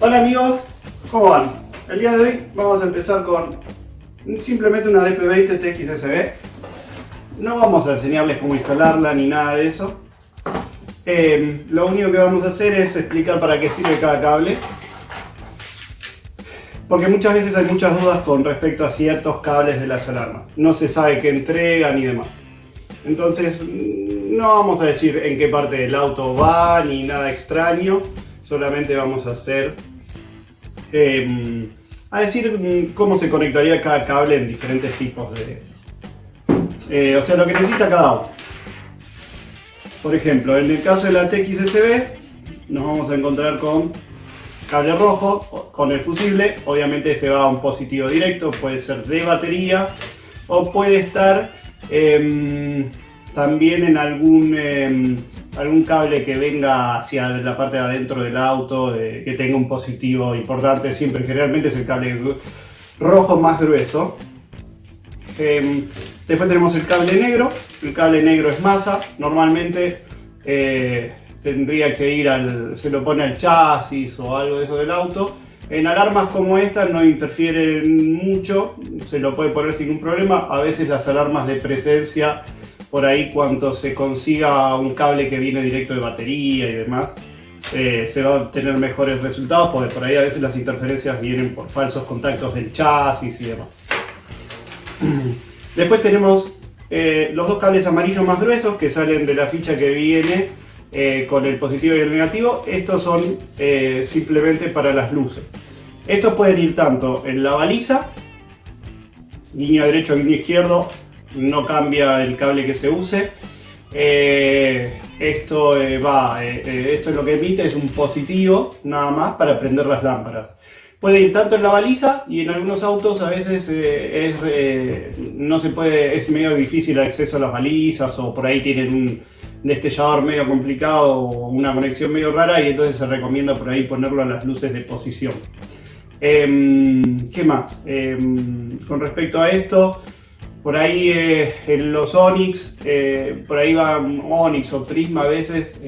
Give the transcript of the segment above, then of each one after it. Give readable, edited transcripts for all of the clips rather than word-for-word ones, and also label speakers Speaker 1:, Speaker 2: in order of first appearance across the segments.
Speaker 1: Hola amigos, ¿cómo van? El día de hoy vamos a empezar con simplemente una DP20 TXSB. No vamos a enseñarles cómo instalarla ni nada de eso. Lo único que vamos a hacer es explicar para qué sirve cada cable. Porque muchas veces hay muchas dudas con respecto a ciertos cables de las alarmas. No se sabe qué entregan y demás. Entonces no vamos a decir en qué parte del auto va ni nada extraño. Solamente vamos a hacer decir cómo se conectaría cada cable en diferentes tipos de... o sea, lo que necesita cada auto. Por ejemplo, en el caso de la TXSB nos vamos a encontrar con cable rojo, con el fusible. Obviamente este va a un positivo directo, puede ser de batería o puede estar también en algún cable que venga hacia la parte de adentro del auto, que tenga un positivo importante. Siempre, generalmente es el cable rojo más grueso. Después tenemos el cable negro. El cable negro es masa. Normalmente tendría que ir se lo pone al chasis o algo de eso del auto. En alarmas como esta no interfieren mucho, se lo puede poner sin ningún problema. A veces las alarmas de presencia, por ahí cuando se consiga un cable que viene directo de batería y demás, se va a obtener mejores resultados, porque por ahí a veces las interferencias vienen por falsos contactos del chasis y demás. Después tenemos los dos cables amarillos más gruesos que salen de la ficha que viene con el positivo y el negativo. Estos son simplemente para las luces. Estos pueden ir tanto en la baliza, guiño derecho, guiño izquierdo, no cambia el cable que se use. Esto es lo que emite, es un positivo nada más para prender las lámparas. Puede ir tanto en la baliza, y en algunos autos a veces no se puede, es medio difícil el acceso a las balizas, o por ahí tienen un destellador medio complicado o una conexión medio rara, y entonces se recomienda por ahí ponerlo a las luces de posición. ¿Qué más? Con respecto a esto, por ahí en los Onix, por ahí va Onix o Prisma, a veces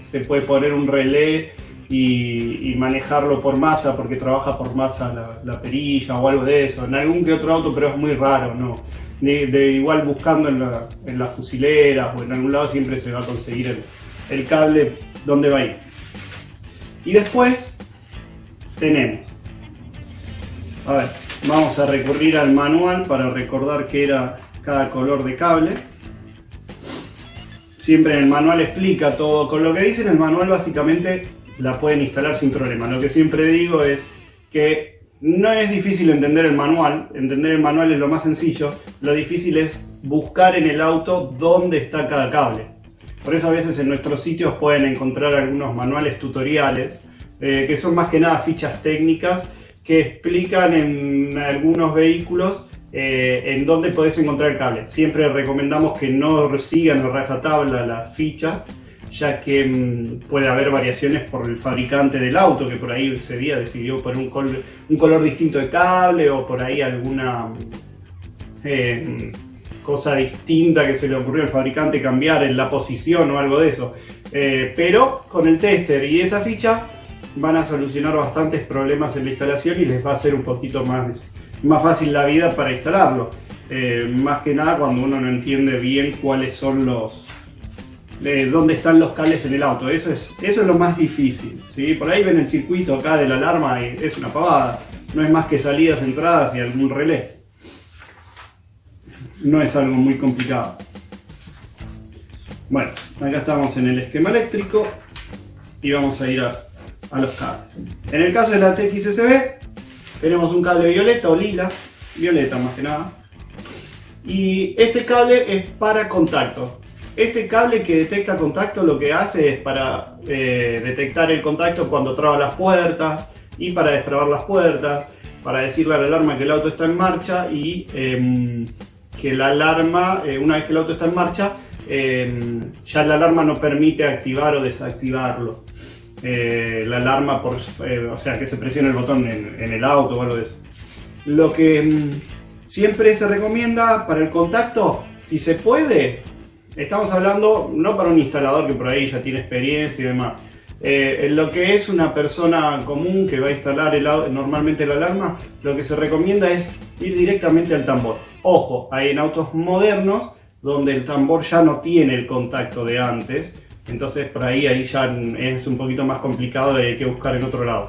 Speaker 1: se puede poner un relé y manejarlo por masa, porque trabaja por masa la perilla o algo de eso. En algún que otro auto, pero es muy raro, ¿no? Igual buscando en la fusilera o en algún lado siempre se va a conseguir el cable donde va a ir. Y después tenemos, a ver, vamos a recurrir al manual para recordar qué era cada color de cable. Siempre en el manual explica todo. Con lo que dice en el manual básicamente la pueden instalar sin problema. Lo que siempre digo es que no es difícil entender el manual. Entender el manual es lo más sencillo. Lo difícil es buscar en el auto dónde está cada cable. Por eso a veces en nuestros sitios pueden encontrar algunos manuales tutoriales que son más que nada fichas técnicas que explican en algunos vehículos en dónde podés encontrar el cable. Siempre recomendamos que no sigan a rajatabla las fichas, ya que puede haber variaciones por el fabricante del auto, que por ahí ese día decidió poner un color distinto de cable, o por ahí alguna cosa distinta que se le ocurrió al fabricante cambiar en la posición o algo de eso. Pero con el tester y esa ficha van a solucionar bastantes problemas en la instalación y les va a hacer un poquito más fácil la vida para instalarlo. Más que nada cuando uno no entiende bien cuáles son dónde están los cables en el auto. Eso es lo más difícil, ¿sí? Por ahí ven el circuito acá de la alarma y es una pavada. No es más que salidas, entradas y algún relé. No es algo muy complicado. Bueno, acá estamos en el esquema eléctrico y vamos a ir a los cables. En el caso de la TXSB tenemos un cable violeta o lila, violeta más que nada, y este cable es para contacto. Este cable que detecta contacto lo que hace es para detectar el contacto cuando traba las puertas y para destrabar las puertas, para decirle a la alarma que el auto está en marcha y que la alarma, una vez que el auto está en marcha, ya la alarma no permite activar o desactivarlo. La alarma, o sea, que se presione el botón en el auto o algo de eso. Lo que siempre se recomienda para el contacto, si se puede, estamos hablando no para un instalador que por ahí ya tiene experiencia y demás, En lo que es una persona común que va a instalar normalmente la alarma, lo que se recomienda es ir directamente al tambor. Ojo, hay en autos modernos donde el tambor ya no tiene el contacto de antes, entonces por ahí ya es un poquito más complicado y hay que buscar en otro lado.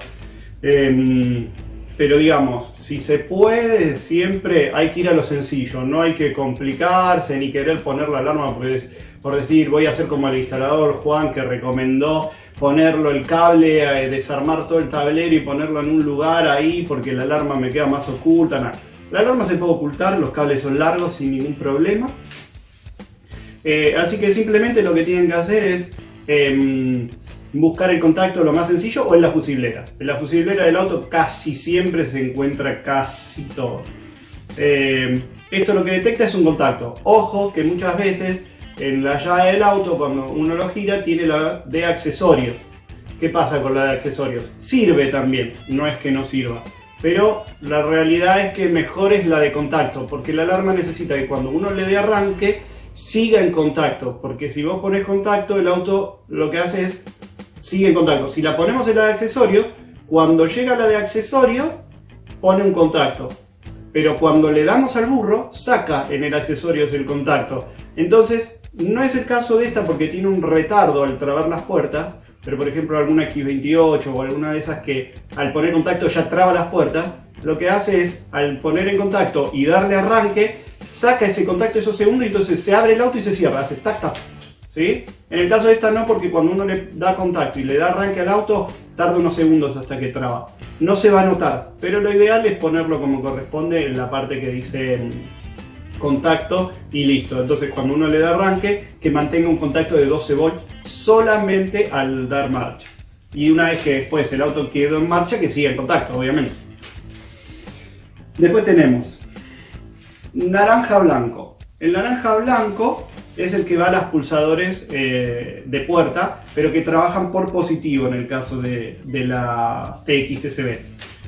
Speaker 1: Pero digamos, si se puede, siempre hay que ir a lo sencillo, no hay que complicarse ni querer poner la alarma por decir voy a hacer como el instalador Juan que recomendó ponerlo el cable, desarmar todo el tablero y ponerlo en un lugar ahí porque la alarma me queda más oculta. Nah. La alarma se puede ocultar, los cables son largos sin ningún problema. Así que simplemente lo que tienen que hacer es buscar el contacto lo más sencillo o en la fusiblera. En la fusiblera del auto casi siempre se encuentra casi todo. Esto lo que detecta es un contacto. Ojo que muchas veces en la llave del auto cuando uno lo gira tiene la de accesorios. ¿Qué pasa con la de accesorios? Sirve también, no es que no sirva. Pero la realidad es que mejor es la de contacto, porque la alarma necesita que cuando uno le dé arranque siga en contacto, porque si vos pones contacto el auto lo que hace es sigue en contacto. Si la ponemos en la de accesorios, cuando llega la de accesorios pone un contacto, pero cuando le damos al burro saca en el accesorios el contacto. Entonces no es el caso de esta porque tiene un retardo al trabar las puertas, pero por ejemplo alguna X28 o alguna de esas que al poner contacto ya traba las puertas, lo que hace es al poner en contacto y darle arranque saca ese contacto esos segundos y entonces se abre el auto y se cierra, hace tac tac. ¿Sí? En el caso de esta no, porque cuando uno le da contacto y le da arranque al auto tarda unos segundos hasta que traba. No se va a notar, pero lo ideal es ponerlo como corresponde en la parte que dice contacto y listo. Entonces cuando uno le da arranque, que mantenga un contacto de 12 volts solamente al dar marcha. Y una vez que después el auto quedó en marcha, que siga en contacto, obviamente. Después tenemos naranja blanco. El naranja blanco es el que va a los pulsadores de puerta, pero que trabajan por positivo en el caso de la TXSB.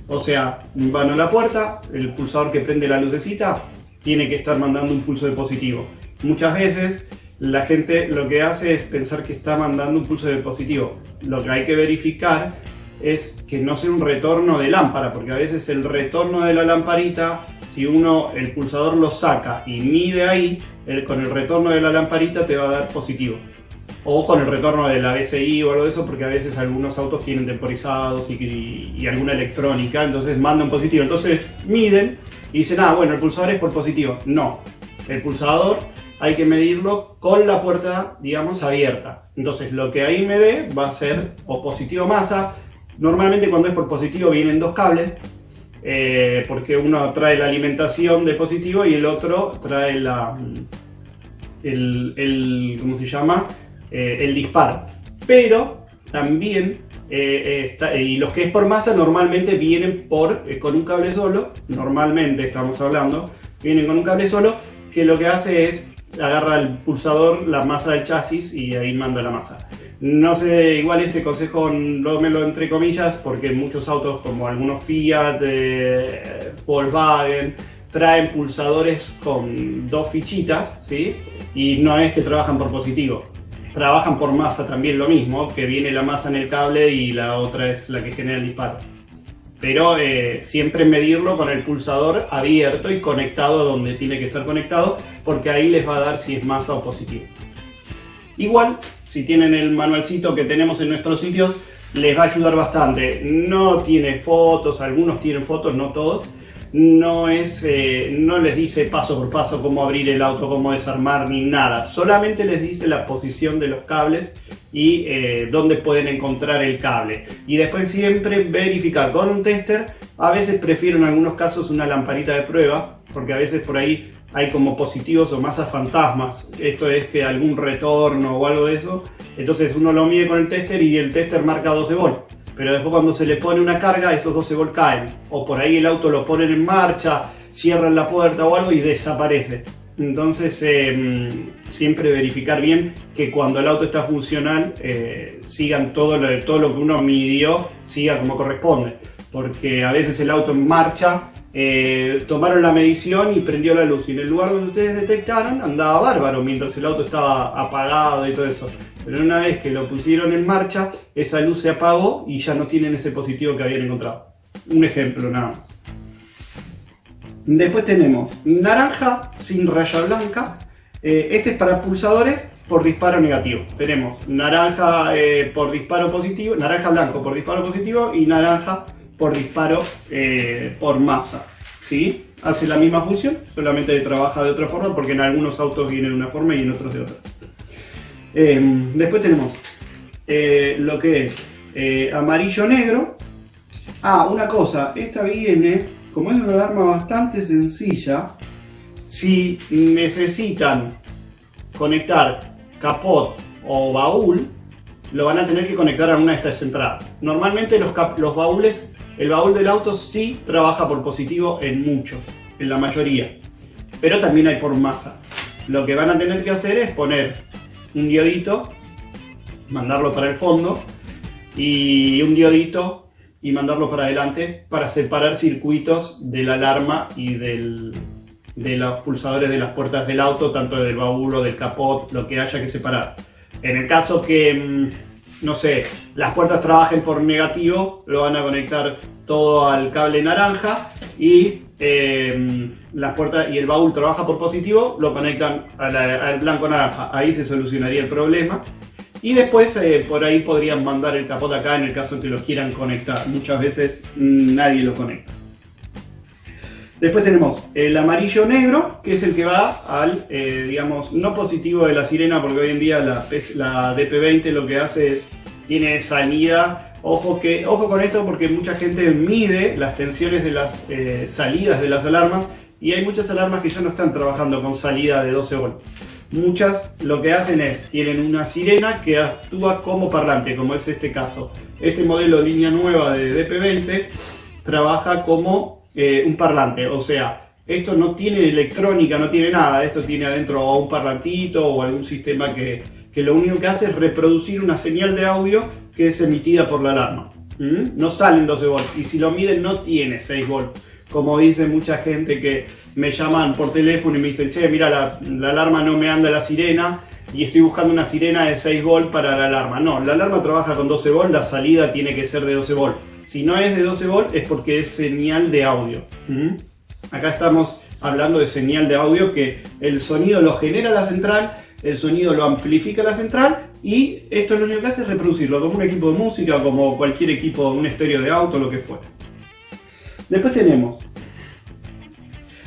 Speaker 1: O sea, van a la puerta, el pulsador que prende la lucecita tiene que estar mandando un pulso de positivo. Muchas veces la gente lo que hace es pensar que está mandando un pulso de positivo. Lo que hay que verificar es que no sea un retorno de lámpara, porque a veces el retorno de la lamparita, si el pulsador lo saca y mide ahí, con el retorno de la lamparita te va a dar positivo. O con el retorno de la BCI o algo de eso, porque a veces algunos autos tienen temporizados y alguna electrónica, entonces mandan positivo. Entonces miden y dicen, bueno, el pulsador es por positivo. No, el pulsador hay que medirlo con la puerta, digamos, abierta. Entonces lo que ahí me dé va a ser o positivo masa. Normalmente cuando es por positivo vienen dos cables, porque uno trae la alimentación de positivo y el otro trae ¿cómo se llama? El disparo. Pero también y los que es por masa normalmente vienen con un cable solo. Normalmente estamos hablando, vienen con un cable solo que lo que hace es agarra el pulsador, la masa del chasis y ahí manda la masa. No sé, igual este consejo no me lo entre comillas porque muchos autos como algunos Fiat, Volkswagen traen pulsadores con dos fichitas, ¿sí? Y no es que trabajan por positivo, trabajan por masa también lo mismo, que viene la masa en el cable y la otra es la que genera el disparo. Pero siempre medirlo con el pulsador abierto y conectado donde tiene que estar conectado, porque ahí les va a dar si es masa o positivo. Igual, si tienen el manualcito que tenemos en nuestros sitios, les va a ayudar bastante. No tiene fotos, algunos tienen fotos, no todos. No les dice paso por paso cómo abrir el auto, cómo desarmar, ni nada. Solamente les dice la posición de los cables y dónde pueden encontrar el cable. Y después siempre verificar con un tester. A veces prefiero en algunos casos una lamparita de prueba, porque a veces por ahí hay como positivos o masas fantasmas. Esto es que algún retorno o algo de eso. Entonces uno lo mide con el tester y el tester marca 12 volts. Pero después cuando se le pone una carga, esos 12 volts caen. O por ahí el auto lo ponen en marcha, cierran la puerta o algo y desaparece. Entonces siempre verificar bien que cuando el auto está funcional sigan todo lo que uno midió, siga como corresponde. Porque a veces el auto en marcha tomaron la medición y prendió la luz. Y en el lugar donde ustedes detectaron andaba bárbaro mientras el auto estaba apagado y todo eso. Pero una vez que lo pusieron en marcha, esa luz se apagó y ya no tienen ese positivo que habían encontrado. Un ejemplo nada más. Después tenemos naranja sin raya blanca. Este es para pulsadores por disparo negativo. Tenemos naranja por disparo positivo, naranja blanco por disparo positivo y naranja por disparo por masa. ¿Sí? Hace la misma función, solamente trabaja de otra forma porque en algunos autos viene de una forma y en otros de otra. Después tenemos lo que es amarillo-negro. Una cosa, esta viene, como es una alarma bastante sencilla, si necesitan conectar capot o baúl, lo van a tener que conectar a una de estas entradas. Normalmente los baúles, el baúl del auto sí trabaja por positivo en muchos, en la mayoría, pero también hay por masa. Lo que van a tener que hacer es poner un diodito, mandarlo para el fondo, y un diodito y mandarlo para adelante para separar circuitos de la alarma y de los pulsadores de las puertas del auto, tanto del baúl o del capot, lo que haya que separar. En el caso que, no sé, las puertas trabajen por negativo, lo van a conectar todo al cable naranja, y las puertas y el baúl trabaja por positivo, lo conectan al blanco naranja. Ahí se solucionaría el problema. Y después por ahí podrían mandar el capot acá en el caso que lo quieran conectar. Muchas veces nadie lo conecta. Después tenemos el amarillo negro, que es el que va al, digamos, no positivo de la sirena, porque hoy en día la DP20 lo que hace es, tiene salida. Ojo con esto, porque mucha gente mide las tensiones de las salidas de las alarmas, y hay muchas alarmas que ya no están trabajando con salida de 12 volts. Muchas lo que hacen es, tienen una sirena que actúa como parlante, como es este caso. Este modelo línea nueva de DP20 trabaja como un parlante, o sea, esto no tiene electrónica, no tiene nada, esto tiene adentro o un parlantito o algún sistema que lo único que hace es reproducir una señal de audio que es emitida por la alarma. No salen 12 volts, y si lo miden no tiene 6 volts. Como dice mucha gente que me llaman por teléfono y me dicen, che, mira, la alarma no me anda la sirena y estoy buscando una sirena de 6 volts para la alarma. No, la alarma trabaja con 12 volts, la salida tiene que ser de 12 volts. Si no es de 12 volts es porque es señal de audio. Acá estamos hablando de señal de audio, que el sonido lo genera la central, el sonido lo amplifica la central, y esto lo único que hace es reproducirlo como un equipo de música, como cualquier equipo, un estéreo de auto, lo que fuera. Después tenemos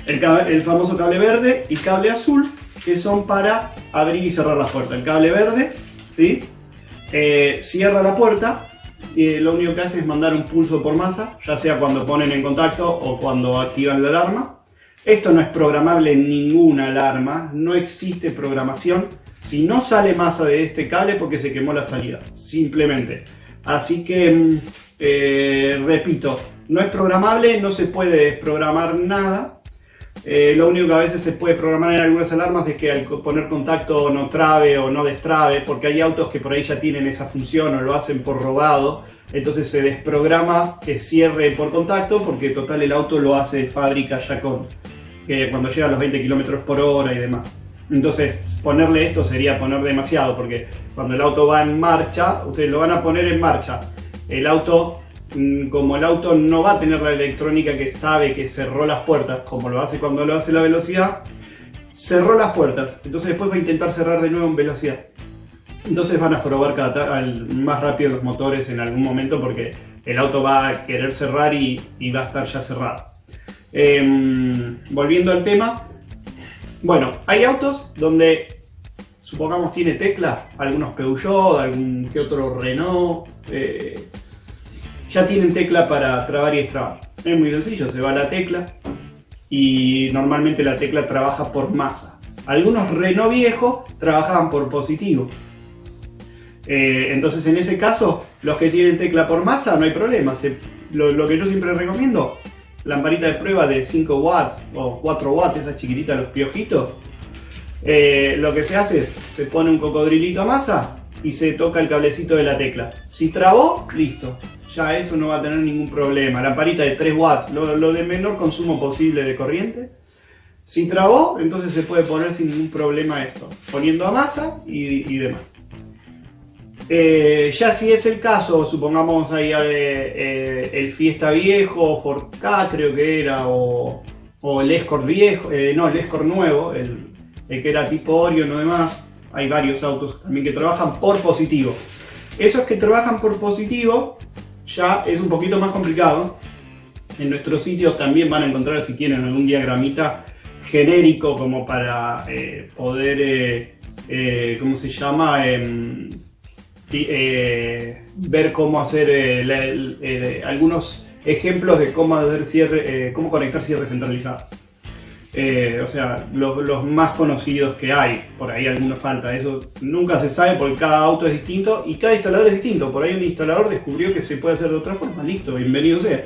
Speaker 1: el famoso cable verde y cable azul, que son para abrir y cerrar la puerta. El cable verde, ¿sí? Cierra la puerta, y lo único que hace es mandar un pulso por masa, ya sea cuando ponen en contacto o cuando activan la alarma. Esto no es programable en ninguna alarma, no existe programación. Si no sale masa de este cable, porque se quemó la salida, simplemente. Así que, repito, no es programable, no se puede desprogramar nada. Lo único que a veces se puede programar en algunas alarmas es que al poner contacto no trabe o no destrabe, porque hay autos que por ahí ya tienen esa función o lo hacen por rodado. Entonces se desprograma que cierre por contacto, porque total el auto lo hace de fábrica ya con cuando llega a los 20 km por hora y demás. Entonces ponerle esto sería poner demasiado, porque cuando el auto va en marcha, ustedes lo van a poner en marcha. El auto, como el auto no va a tener la electrónica que sabe que cerró las puertas, como lo hace cuando lo hace la velocidad, cerró las puertas, entonces después va a intentar cerrar de nuevo en velocidad. Entonces van a jorobar más rápido los motores en algún momento, porque el auto va a querer cerrar y va a estar ya cerrado. Volviendo al tema, bueno, hay autos donde, supongamos, tiene tecla, algunos Peugeot, algún que otro Renault, ya tienen tecla para trabar y destrabar. Es muy sencillo, se va la tecla y normalmente la tecla trabaja por masa. Algunos Renault viejos trabajaban por positivo. Entonces en ese caso, los que tienen tecla por masa no hay problema. Lo que yo siempre recomiendo, lamparita de prueba de 5 watts o 4 watts, esas chiquititas, los piojitos. Lo que se hace es, se pone un cocodrilito a masa y se toca el cablecito de la tecla. Si trabó, listo, ya eso no va a tener ningún problema. Lamparita de 3 watts, lo de menor consumo posible de corriente. Si trabó, entonces se puede poner sin ningún problema esto, poniendo a masa y demás. Ya si es el caso, supongamos ahí el Fiesta viejo, Ford Ka creo que era, o el Escort viejo, no, el Escort nuevo, el que era tipo Orion o demás. Hay varios autos también que trabajan por positivo. Esos que trabajan por positivo ya es un poquito más complicado. En nuestros sitios también van a encontrar, si tienen algún diagramita genérico como para poder, ¿cómo se llama? Ver cómo hacer algunos ejemplos de cómo hacer cómo conectar cierre centralizado. O sea, los más conocidos que hay, por ahí algunos falta, eso nunca se sabe porque cada auto es distinto y cada instalador es distinto. Por ahí un instalador descubrió que se puede hacer de otra forma, listo, bienvenido sea.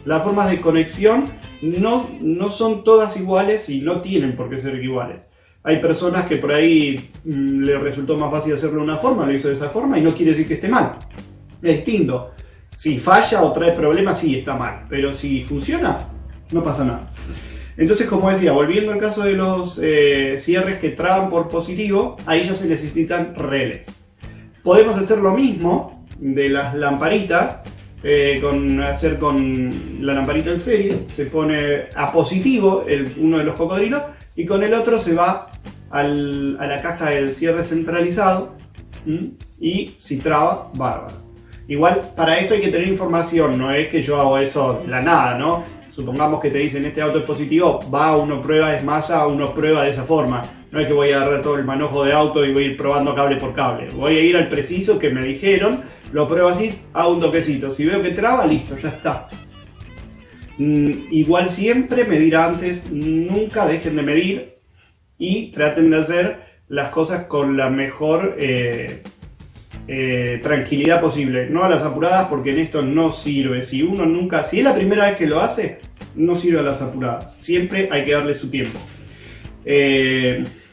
Speaker 1: Las formas de conexión no son todas iguales y no tienen por qué ser iguales. Hay personas que por ahí le resultó más fácil hacerlo de una forma, lo hizo de esa forma y no quiere decir que esté mal. Es distinto. Si falla o trae problemas, sí está mal, pero si funciona, no pasa nada. Entonces, como decía, volviendo al caso de los cierres que traban por positivo, ahí ya se necesitan relés. Podemos hacer lo mismo de las lamparitas, hacer con la lamparita en serie, se pone a positivo uno de los cocodrilos y con el otro se va a la caja del cierre centralizado y si traba, bárbaro. Igual para esto hay que tener información, no es que yo hago eso de la nada, ¿no? Supongamos que te dicen este auto es positivo, va, uno prueba, es masa, uno prueba de esa forma. No es que voy a agarrar todo el manojo de auto y voy a ir probando cable por cable. Voy a ir al preciso que me dijeron, lo pruebo así, hago un toquecito. Si veo que traba, listo, ya está. Igual siempre medir antes, nunca dejen de medir y traten de hacer las cosas con la mejor tranquilidad posible. No a las apuradas porque en esto no sirve. Si es la primera vez que lo hace, no sirve a las apuradas. Siempre hay que darle su tiempo.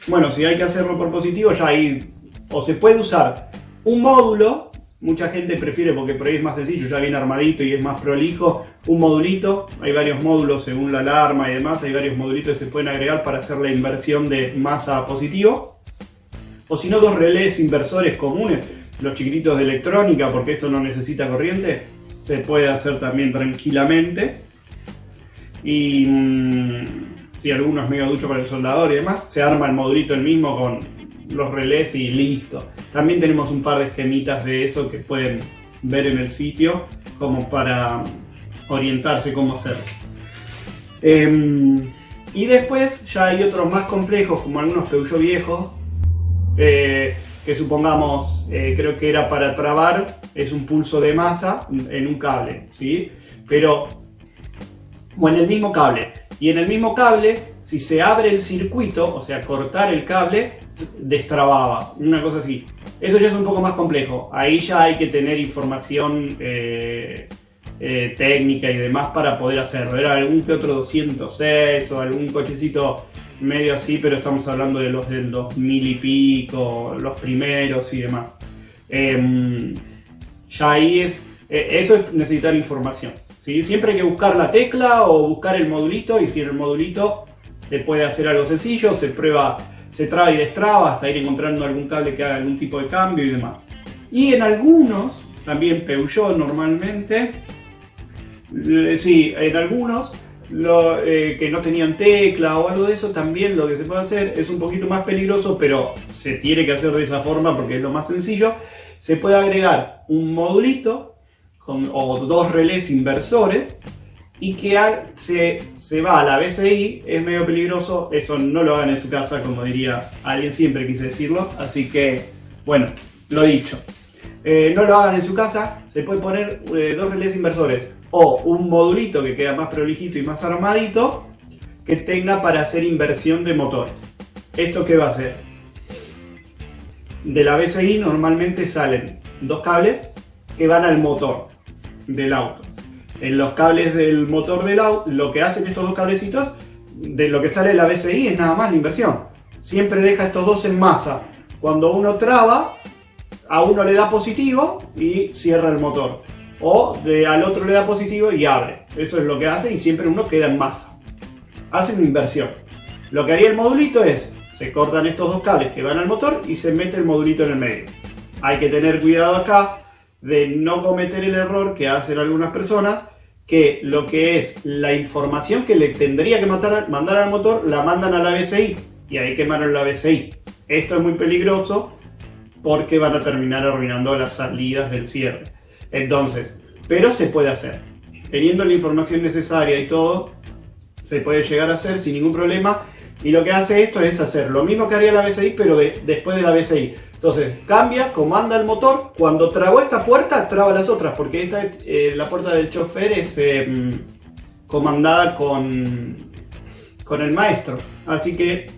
Speaker 1: Bueno, si hay que hacerlo por positivo, ya ahí o se puede usar un módulo. Mucha gente prefiere porque por ahí es más sencillo, ya viene armadito y es más prolijo. Un modulito, hay varios módulos según la alarma y demás, hay varios modulitos que se pueden agregar para hacer la inversión de masa a positivo. O si no, 2 relés inversores comunes, los chiquititos de electrónica, porque esto no necesita corriente, se puede hacer también tranquilamente. Y si alguno es medio ducho para el soldador y demás, se arma el modulito el mismo con los relés y listo. También tenemos un par de esquemitas de eso que pueden ver en el sitio como para orientarse cómo hacerlo. Y después ya hay otros más complejos como algunos Peugeot viejos que supongamos, creo que era para trabar, es un pulso de masa en un cable, ¿sí? Pero, o en el mismo cable. Y en el mismo cable, si se abre el circuito, o sea, cortar el cable, destrababa, una cosa así. Eso ya es un poco más complejo. Ahí ya hay que tener información técnica y demás para poder hacerlo. Era algún que otro 206 o algún cochecito medio así, pero estamos hablando de los del 2000 y pico, los primeros y demás. Ya ahí eso es necesitar información, ¿sí? Siempre hay que buscar la tecla o buscar el modulito, y si en el modulito se puede hacer algo sencillo, se prueba, se traba y destraba hasta ir encontrando algún cable que haga algún tipo de cambio y demás. Y en algunos, también Peugeot normalmente, sí, en algunos que no tenían tecla o algo de eso, también lo que se puede hacer es un poquito más peligroso, pero se tiene que hacer de esa forma porque es lo más sencillo. Se puede agregar un modulito o 2 relés inversores y que se va a la BCI. Es medio peligroso, eso no lo hagan en su casa, como diría alguien, siempre quise decirlo, así que bueno, lo dicho. No lo hagan en su casa, se puede poner 2 relés inversores o un modulito que queda más prolijito y más armadito que tenga para hacer inversión de motores. ¿Esto qué va a hacer? De la BCI normalmente salen 2 cables que van al motor del auto. En los cables del motor del auto, lo que hacen estos 2 cablecitos, de lo que sale de la BCI es nada más la inversión. Siempre deja estos 2 en masa. Cuando uno traba, a uno le da positivo y cierra el motor. O al otro le da positivo y abre. Eso es lo que hace y siempre uno queda en masa. Hace una inversión. Lo que haría el modulito es, se cortan estos dos cables que van al motor y se mete el modulito en el medio. Hay que tener cuidado acá de no cometer el error que hacen algunas personas, que lo que es la información que le tendría que mandar al motor, la mandan a la BCI y ahí quemaron la BCI. Esto es muy peligroso porque van a terminar arruinando las salidas del cierre. Entonces, pero se puede hacer. Teniendo la información necesaria y todo, se puede llegar a hacer sin ningún problema. Y lo que hace esto es hacer lo mismo que haría la BCI, pero después de la BCI. Entonces, cambia, comanda el motor. Cuando trabó esta puerta, traba las otras, porque la puerta del chofer es comandada con el maestro. Así que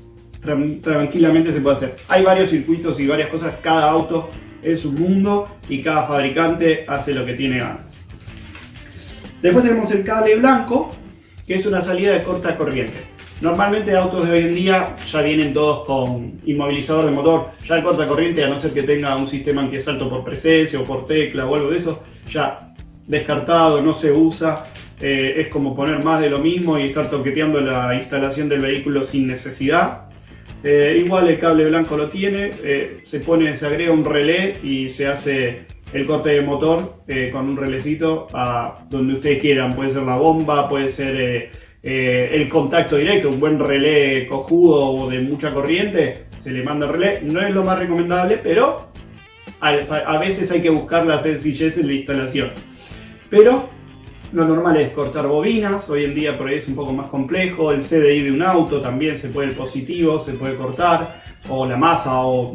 Speaker 1: tranquilamente se puede hacer. Hay varios circuitos y varias cosas. Cada auto es un mundo y cada fabricante hace lo que tiene ganas. Después tenemos el cable blanco, que es una salida de corta corriente. Normalmente autos de hoy en día ya vienen todos con inmovilizador de motor. Ya el corta corriente, a no ser que tenga un sistema antiasalto por presencia o por tecla o algo de eso, ya descartado, no se usa. Es como poner más de lo mismo y estar toqueteando la instalación del vehículo sin necesidad. Igual el cable blanco lo tiene, se agrega un relé y se hace el corte de motor con un relecito a donde ustedes quieran. Puede ser la bomba, puede ser el contacto directo, un buen relé cojudo o de mucha corriente, se le manda el relé. No es lo más recomendable, pero a veces hay que buscar la sencillez en la instalación. Pero lo normal es cortar bobinas. Hoy en día por ahí es un poco más complejo. El CDI de un auto también se puede, el positivo se puede cortar, o la masa, o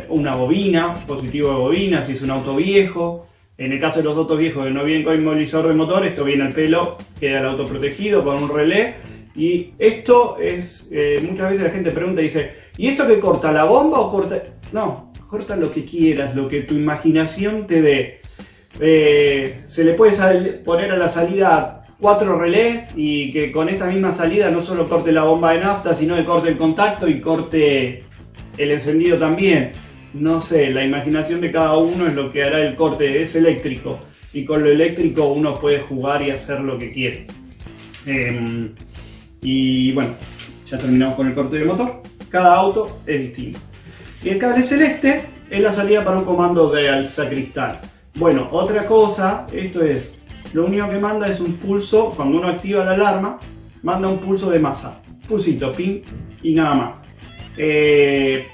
Speaker 1: una bobina, positivo de bobina si es un auto viejo. En el caso de los autos viejos que no vienen con inmovilizador de motor, esto viene al pelo, queda el auto protegido con un relé. Y esto es, muchas veces la gente pregunta y dice, ¿y esto qué corta, la bomba o corta? No, corta lo que quieras, lo que tu imaginación te dé. Se le puede poner a la salida 4 relés y que con esta misma salida no solo corte la bomba de nafta, sino que corte el contacto y corte el encendido también. No sé, la imaginación de cada uno es lo que hará el corte. Es eléctrico y con lo eléctrico uno puede jugar y hacer lo que quiere. Y bueno, ya terminamos con el corte de motor. Cada auto es distinto. Y el cable celeste es la salida para un comando de alzacristal. Bueno, otra cosa, esto es, lo único que manda es un pulso. Cuando uno activa la alarma, manda un pulso de masa, pulsito, pin, y nada más.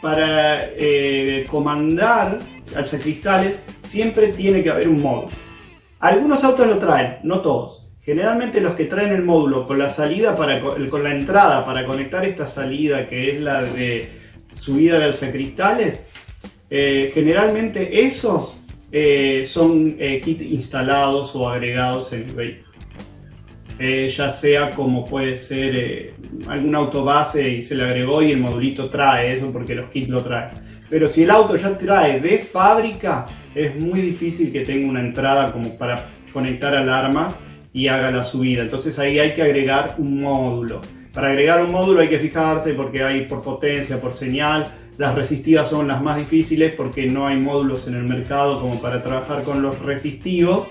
Speaker 1: Para comandar alzacristales siempre tiene que haber un módulo. Algunos autos lo traen, no todos. Generalmente los que traen el módulo con la salida con la entrada para conectar esta salida, que es la de subida de alzacristales, generalmente esos son kits instalados o agregados en el vehículo. Ya sea como puede ser algún auto base y se le agregó y el modulito trae eso porque los kits lo traen. Pero si el auto ya trae de fábrica, es muy difícil que tenga una entrada como para conectar alarmas y haga la subida. Entonces ahí hay que agregar un módulo. Para agregar un módulo hay que fijarse porque hay por potencia, por señal. Las resistivas son las más difíciles porque no hay módulos en el mercado como para trabajar con los resistivos.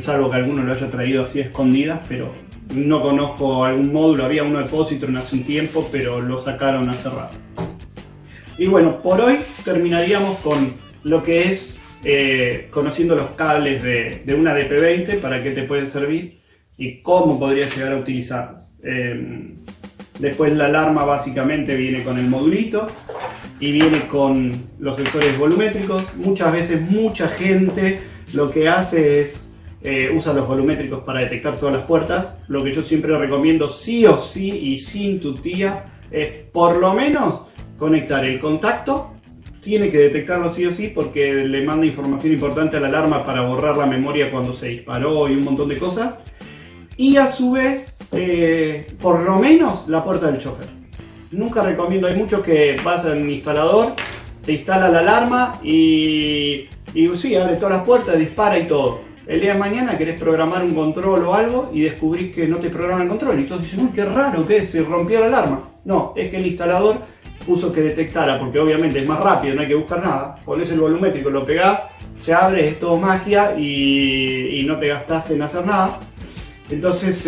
Speaker 1: Salvo que alguno lo haya traído así a escondidas, pero no conozco algún módulo. Había uno de Positron hace un tiempo, pero lo sacaron hace rato. Y bueno, por hoy terminaríamos con lo que es conociendo los cables de una DP20, para qué te pueden servir y cómo podrías llegar a utilizarlos. Después la alarma básicamente viene con el modulito y viene con los sensores volumétricos. Muchas veces mucha gente lo que hace es usa los volumétricos para detectar todas las puertas. Lo que yo siempre recomiendo sí o sí y sin tutía es por lo menos conectar el contacto. Tiene que detectarlo sí o sí porque le manda información importante a la alarma para borrar la memoria cuando se disparó y un montón de cosas. Y a su vez, por lo menos la puerta del chofer. Nunca recomiendo, hay muchos que vas al instalador, te instala la alarma y sí, abre todas las puertas, dispara y todo. El día de mañana querés programar un control o algo y descubrís que no te programa el control. Y todos dicen, uy, qué raro, ¿qué es? Se rompió la alarma. No, es que el instalador puso que detectara, porque obviamente es más rápido, no hay que buscar nada. Pones el volumétrico, lo pegás, se abre, es todo magia y no te gastaste en hacer nada. Entonces